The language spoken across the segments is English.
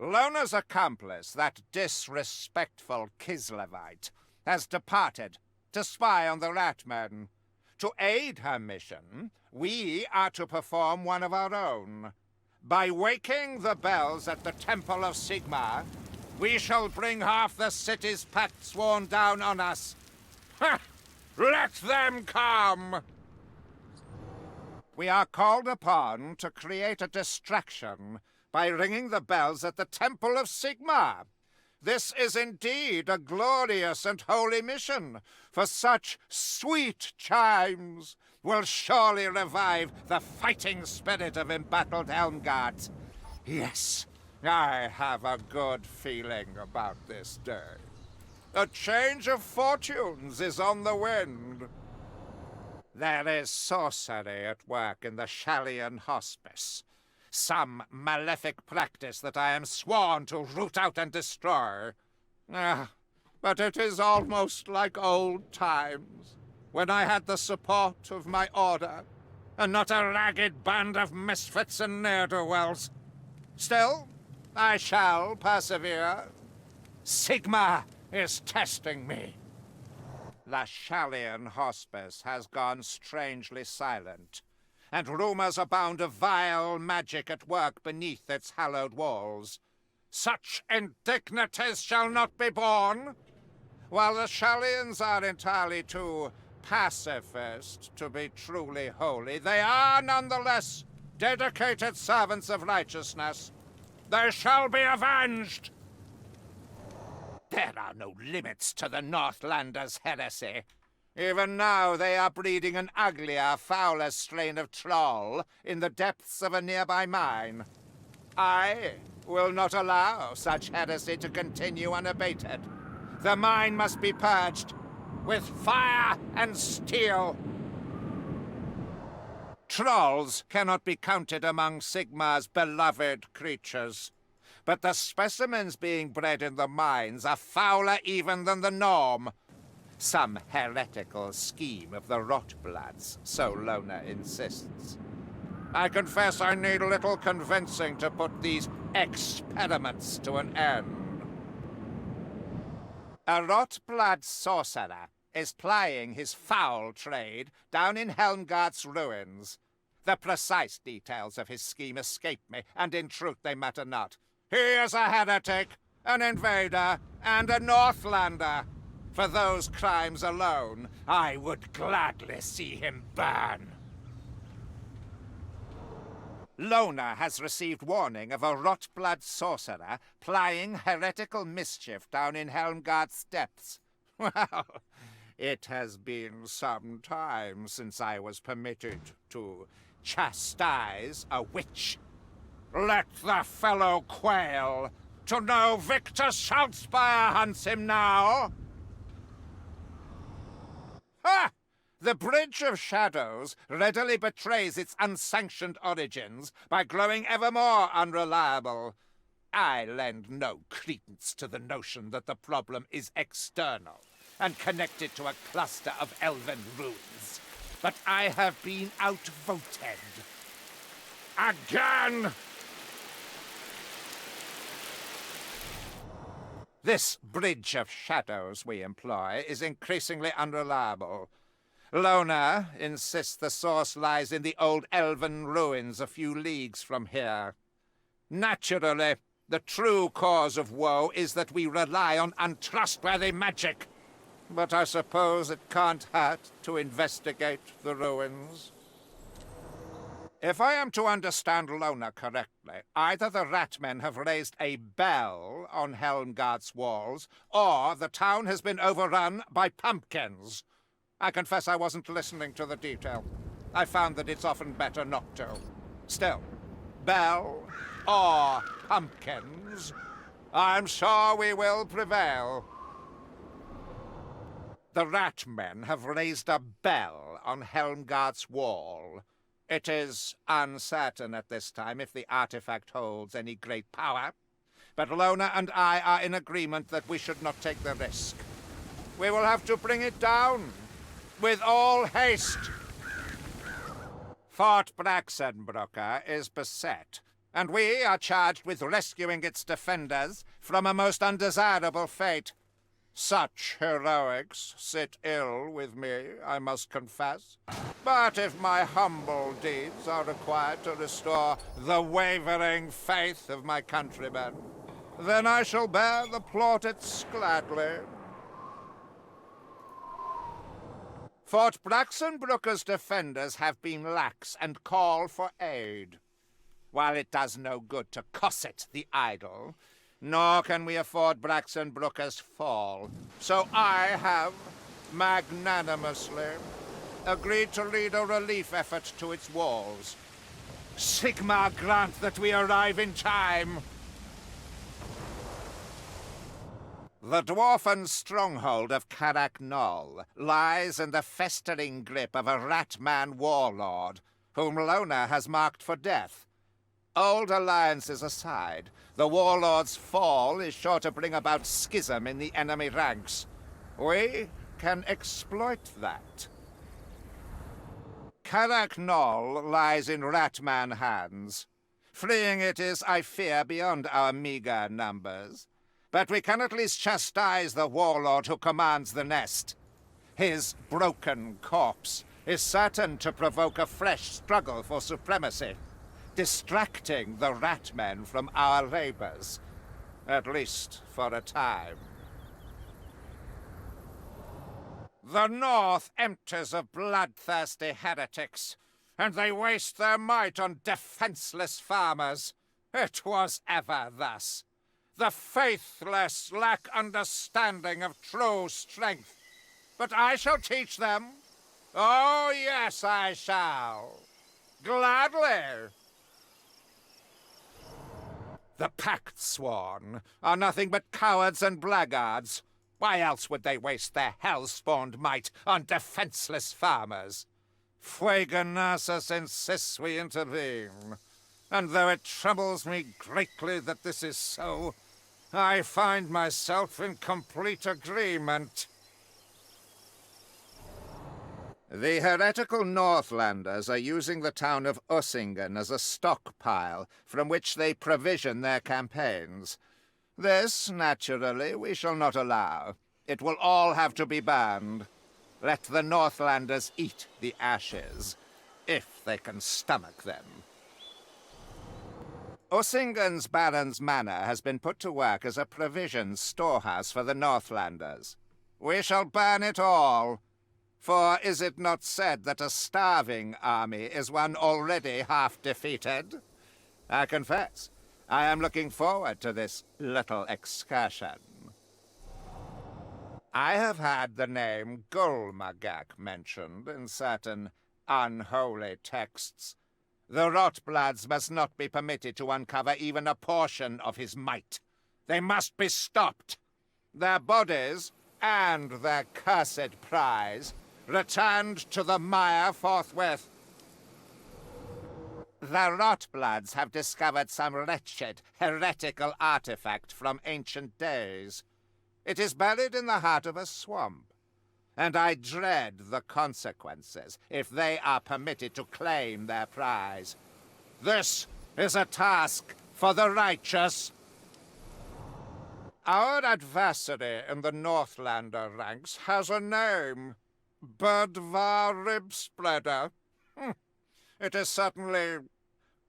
Lona's accomplice, that disrespectful Kislevite, has departed to spy on the Ratmen. To aid her mission, we are to perform one of our own. By waking the bells at the Temple of Sigmar, we shall bring half the city's pact sworn down on us. Ha! Let them come! We are called upon to create a distraction by ringing the bells at the Temple of Sigmar. This is indeed a glorious and holy mission, for such sweet chimes will surely revive the fighting spirit of embattled Helmguard. Yes, I have a good feeling about this day. A change of fortunes is on the wind. There is sorcery at work in the Kerillian Hospice. Some malefic practice that I am sworn to root out and destroy. But it is almost like old times, when I had the support of my order, and not a ragged band of misfits and ne'er-do-wells. Still, I shall persevere. Sigmar is testing me. The Kerillian Hospice has gone strangely silent, and rumors abound of vile magic at work beneath its hallowed walls. Such indignities shall not be borne. While the Kerillians are entirely too pacifist to be truly holy, they are nonetheless dedicated servants of righteousness. They shall be avenged! There are no limits to the Northlanders' heresy. Even now they are breeding an uglier, fouler strain of troll in the depths of a nearby mine. I will not allow such heresy to continue unabated. The mine must be purged with fire and steel. Trolls cannot be counted among Sigmar's beloved creatures, but the specimens being bred in the mines are fouler even than the norm. Some heretical scheme of the Rotbloods, so Lona insists. I confess I need a little convincing to put these experiments to an end. A Rotblood sorcerer is plying his foul trade down in Helmguard's ruins. The precise details of his scheme escape me, and in truth they matter not. He is a heretic, an invader, and a Northlander. For those crimes alone, I would gladly see him burn. Lona has received warning of a Rotblood sorcerer plying heretical mischief down in Helmguard's depths. Well, it has been some time since I was permitted to chastise a witch. Let the fellow quail to know Victor Saltzpyre hunts him now. Ha! The Bridge of Shadows readily betrays its unsanctioned origins by growing ever more unreliable. I lend no credence to the notion that the problem is external and connected to a cluster of elven ruins. But I have been outvoted. Again! This Bridge of Shadows we employ is increasingly unreliable. Lona insists the source lies in the old elven ruins a few leagues from here. Naturally, the true cause of woe is that we rely on untrustworthy magic. But I suppose it can't hurt to investigate the ruins. If I am to understand Lona correctly, either the Ratmen have raised a bell on Helmguard's walls, or the town has been overrun by pumpkins. I confess I wasn't listening to the detail. I found that it's often better not to. Still, bell or pumpkins, I'm sure we will prevail. The Ratmen have raised a bell on Helmguard's wall. It is uncertain at this time if the artifact holds any great power, but Lona and I are in agreement that we should not take the risk. We will have to bring it down, with all haste. Fort Braxenbrucker is beset, and we are charged with rescuing its defenders from a most undesirable fate. Such heroics sit ill with me, I must confess. But if my humble deeds are required to restore the wavering faith of my countrymen, then I shall bear the plaudits gladly. Fort Braxenbrücker's defenders have been lax and call for aid. While it does no good to cosset the idle, nor can we afford Braxenbrücker's fall, so I have, magnanimously, agreed to lead a relief effort to its walls. Sigmar grant that we arrive in time! The dwarfen stronghold of Karak-Nol lies in the festering grip of a rat-man warlord, whom Lona has marked for death. Old alliances aside, the warlord's fall is sure to bring about schism in the enemy ranks. We can exploit that. Karak-Nol lies in rat-man hands. Freeing it is, I fear, beyond our meager numbers. But we can at least chastise the warlord who commands the nest. His broken corpse is certain to provoke a fresh struggle for supremacy, distracting the rat-men from our labors, at least for a time. The North empties of bloodthirsty heretics, and they waste their might on defenseless farmers. It was ever thus. The faithless lack understanding of true strength. But I shall teach them. Oh, yes, I shall. Gladly. The pact sworn are nothing but cowards and blackguards. Why else would they waste their hell-spawned might on defenseless farmers? Fuegonasus insists we intervene. And though it troubles me greatly that this is so, I find myself in complete agreement. The heretical Northlanders are using the town of Ussingen as a stockpile from which they provision their campaigns. This, naturally, we shall not allow. It will all have to be banned. Let the Northlanders eat the ashes, if they can stomach them. Ussingen's Baron's Manor has been put to work as a provisions storehouse for the Northlanders. We shall burn it all. For is it not said that a starving army is one already half defeated? I confess, I am looking forward to this little excursion. I have had the name Gulmagak mentioned in certain unholy texts. The Rotbloods must not be permitted to uncover even a portion of his might. They must be stopped. Their bodies, and their cursed prize, returned to the mire forthwith. The Rotbloods have discovered some wretched, heretical artifact from ancient days. It is buried in the heart of a swamp, and I dread the consequences if they are permitted to claim their prize. This is a task for the righteous. Our adversary in the Northlander ranks has a name. Birdvar Ribspreader. It is certainly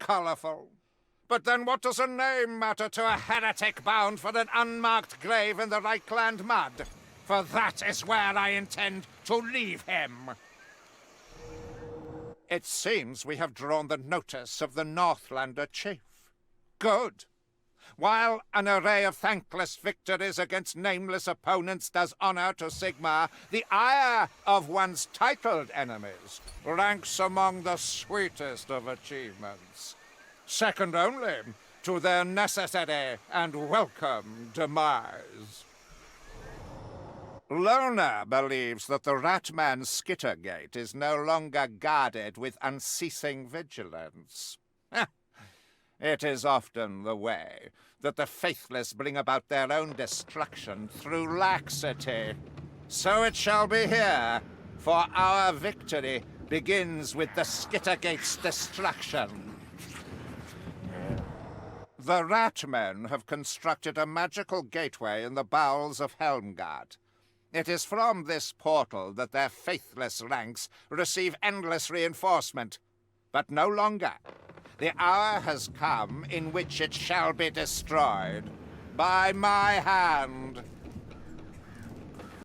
colorful. But then what does a name matter to a heretic bound for an unmarked grave in the Reichland mud? For that is where I intend to leave him. It seems we have drawn the notice of the Northlander chief. Good. While an array of thankless victories against nameless opponents does honor to Sigmar, the ire of one's titled enemies ranks among the sweetest of achievements, second only to their necessary and welcome demise. Lona believes that the Ratman Skittergate is no longer guarded with unceasing vigilance. It is often the way that the faithless bring about their own destruction through laxity. So it shall be here, for our victory begins with the Skittergate's destruction. The Ratmen have constructed a magical gateway in the bowels of Helmgard. It is from this portal that their faithless ranks receive endless reinforcement. But no longer. The hour has come in which it shall be destroyed by my hand.